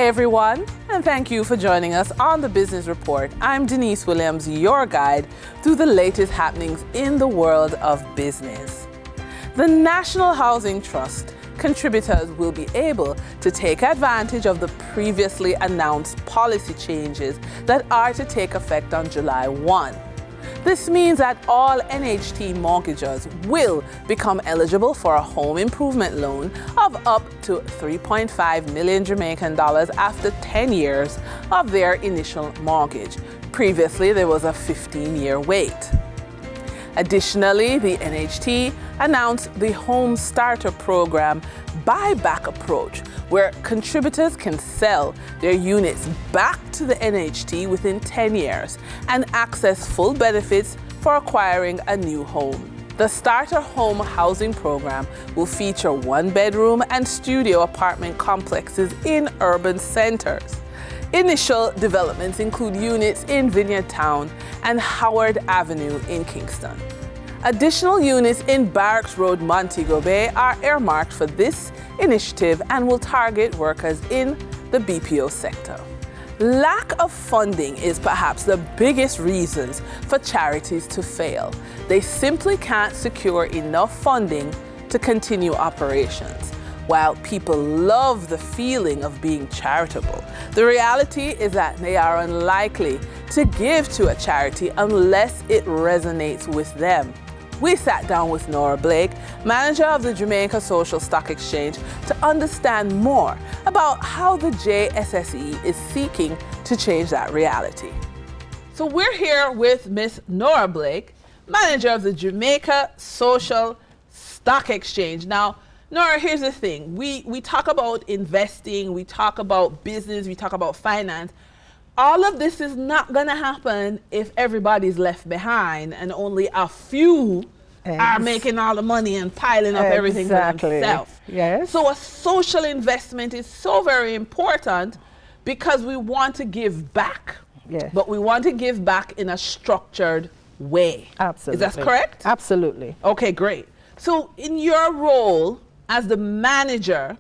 everyone, and thank you for joining us on the Business Report. I'm Denise Williams, your guide through the latest happenings in the world of business. The National Housing Trust contributors will be able to take advantage of the previously announced policy changes that are to take effect on July 1. This means that all NHT mortgagors will become eligible for a home improvement loan of up to 3.5 million Jamaican dollars after 10 years of their initial mortgage. Previously, there was a 15-year wait. Additionally, the NHT announced the Home Starter Program buyback approach, where contributors can sell their units back to the NHT within 10 years and access full benefits for acquiring a new home. The Starter Home Housing Program will feature one-bedroom and studio apartment complexes in urban centers. Initial developments include units in Vineyard Town and Howard Avenue in Kingston. Additional units in Barracks Road, Montego Bay are earmarked for this initiative and will target workers in the BPO sector. Lack of funding is perhaps the biggest reasons for charities to fail. They simply can't secure enough funding to continue operations. While people love the feeling of being charitable, the reality is that they are unlikely to give to a charity unless it resonates with them. We sat down with Nora Blake, manager of the Jamaica Social Stock Exchange, to understand more about how the JSSE is seeking to change that reality. So we're here with Miss Nora Blake, manager of the Jamaica Social Stock Exchange. Now, Nora, here's the thing. We talk about investing, we talk about business, we talk about finance. All of this is not going to happen if everybody's left behind and only a few are making all the money and piling up everything for themselves. Yes. So a social investment is so very important because we want to give back. Yes. But we want to give back in a structured way. Absolutely. Is that correct? Absolutely. Okay, great. So in your role as the manager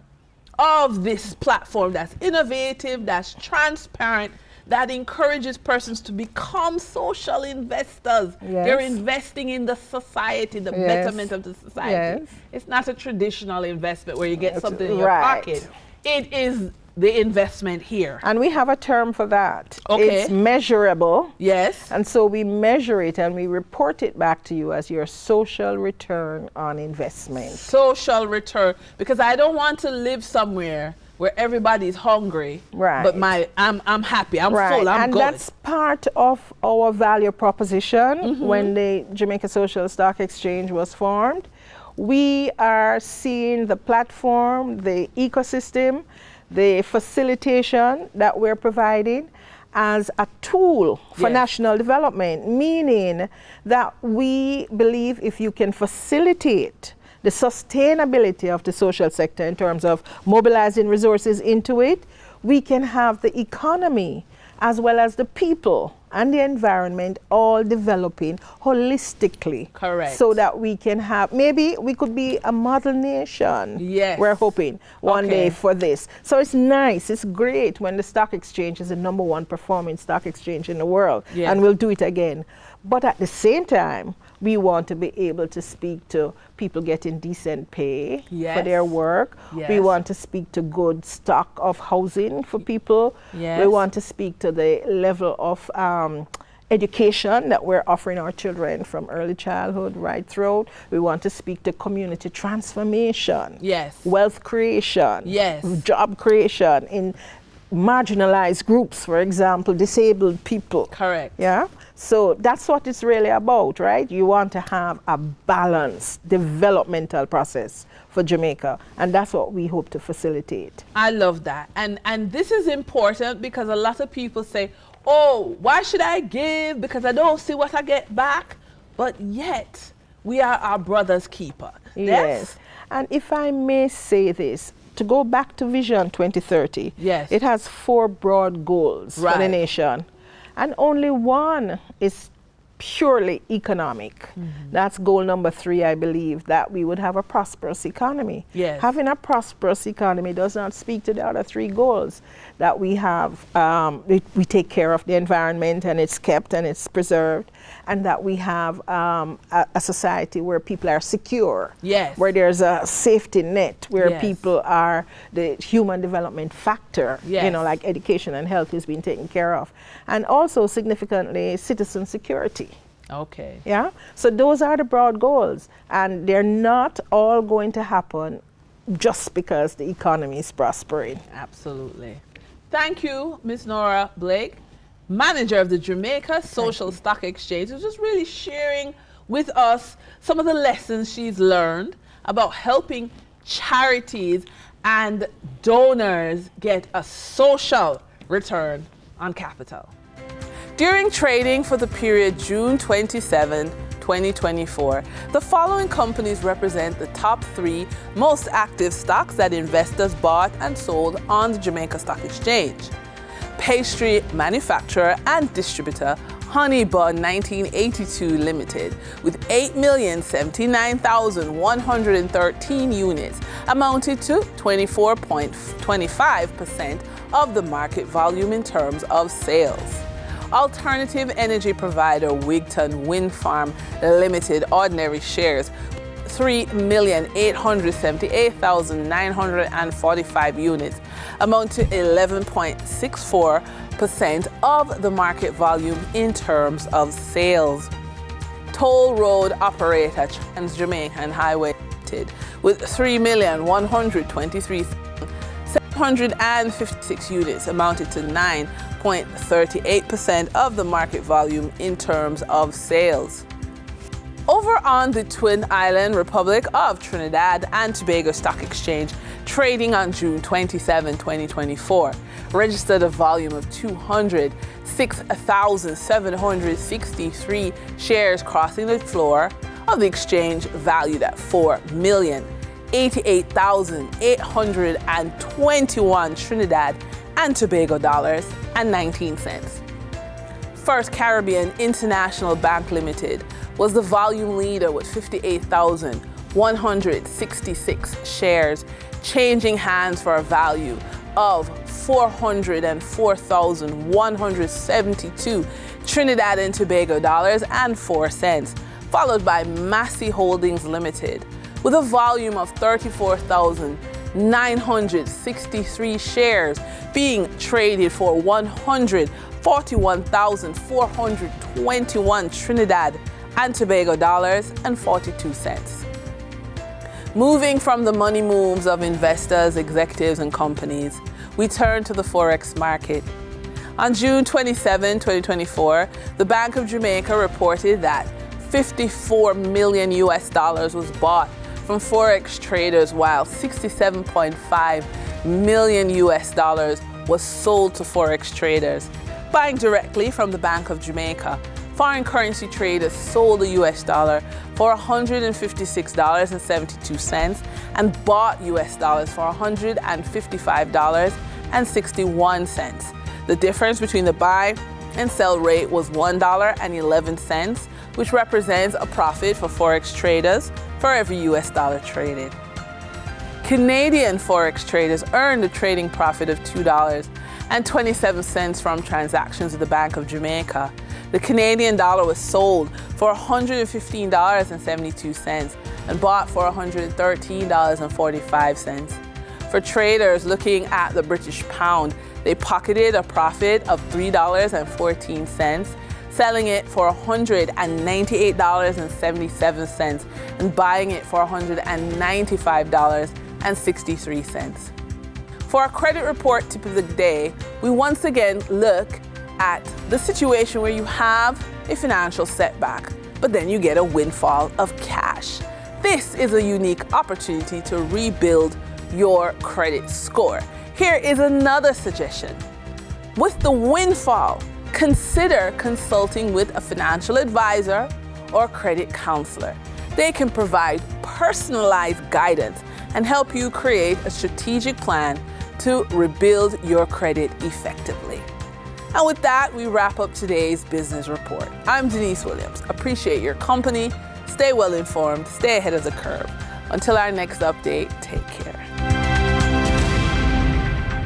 of this platform that's innovative, that's transparent, that encourages persons to become social investors. Yes. They're investing in the society, the betterment of the society. Yes. It's not a traditional investment where you get something in your Right. pocket. It is the investment here. And we have a term for that. Okay. It's measurable. Yes. And so we measure it and we report it back to you as your social return on investment. Social return, because I don't want to live somewhere where everybody's hungry, Right. but I'm happy, I'm full, I'm and good. that's part of our value proposition when the Jamaica Social Stock Exchange was formed. We are seeing the platform, the ecosystem, the facilitation that we're providing as a tool for national development, meaning that we believe if you can facilitate the sustainability of the social sector in terms of mobilizing resources into it, we can have the economy as well as the people and the environment all developing holistically. Correct. So that we can have, maybe we could be a model nation. Yes. We're hoping one day for this. So it's nice, it's great when the stock exchange is the #1 performing stock exchange in the world. Yes. And we'll do it again. But at the same time, we want to be able to speak to people getting decent pay for their work. Yes. We want to speak to good stock of housing for people. Yes. We want to speak to the level of education that we're offering our children from early childhood right through. We want to speak to community transformation. Yes. Wealth creation. Yes. Job creation in marginalized groups, for example, disabled people. Correct. Yeah. So that's what it's really about, right? You want to have a balanced developmental process for Jamaica, and that's what we hope to facilitate. I love that. And this is important because a lot of people say, oh, why should I give? Because I don't see what I get back. But yet, we are our brother's keeper. Yes. And if I may say this, to go back to Vision 2030, yes, it has 4 broad goals for the nation. And only one is purely economic. That's goal number 3, I believe, that we would have a prosperous economy. Yes. Having a prosperous economy does not speak to the other 3 goals, that we have, we take care of the environment and it's kept and it's preserved, and that we have a society where people are secure, yes, where there's a safety net, where yes, people are, the human development factor, yes, you know, like education and health is being taken care of. And also significantly, citizen security. Okay. Yeah, so those are the broad goals, and they're not all going to happen just because the economy is prospering. Absolutely. Thank you, Ms. Nora Blake, manager of the Jamaica Social Stock Exchange, who's just really sharing with us some of the lessons she's learned about helping charities and donors get a social return on capital. During trading for the period June 27, 2024, the following companies represent the top 3 most active stocks that investors bought and sold on the Jamaica Stock Exchange. Pastry manufacturer and distributor Honey Bun 1982 Limited, with 8,079,113 units, amounted to 24.25% of the market volume in terms of sales. Alternative energy provider Wigton Wind Farm Limited ordinary shares, 3,878,945 units, amount to 11.64% of the market volume in terms of sales. Toll road operator Trans Jamaican Highway Limited, with 3,123,756 units, amounted to 9.38% of the market volume in terms of sales. Over on the Twin Island Republic of Trinidad and Tobago Stock Exchange, trading on June 27, 2024, registered a volume of 206,763 shares crossing the floor of the exchange, valued at $4,088,821 Trinidad and Tobago dollars and 19 cents. First Caribbean International Bank Limited was the volume leader with 58,166 shares, changing hands for a value of $404,172 Trinidad and Tobago dollars and 4 cents, followed by Massey Holdings Limited with a volume of 34,963 shares being traded for $141,421 Trinidad and Tobago dollars and 42 cents. Moving from the money moves of investors, executives, and companies, we turn to the Forex market. On June 27, 2024, the Bank of Jamaica reported that $54 million was bought from Forex traders, while $67.5 million was sold to Forex traders. Buying directly from the Bank of Jamaica, foreign currency traders sold the US dollar for $156.72 and bought US dollars for $155.61. The difference between the buy and sell rate was $1.11, which represents a profit for Forex traders for every US dollar traded. Canadian Forex traders earned a trading profit of $2.27 from transactions with the Bank of Jamaica. The Canadian dollar was sold for $115.72 and bought for $113.45. For traders looking at the British pound, they pocketed a profit of $3.14, selling it for $198.77 and buying it for $195.63. For our credit report tip of the day, we once again look at the situation where you have a financial setback, but then you get a windfall of cash. This is a unique opportunity to rebuild your credit score. Here is another suggestion. With the windfall, consider consulting with a financial advisor or credit counselor. They can provide personalized guidance and help you create a strategic plan to rebuild your credit effectively. And with that, we wrap up today's Business Report. I'm Denise Williams. Appreciate your company. Stay well informed. Stay ahead of the curve. Until our next update, take care.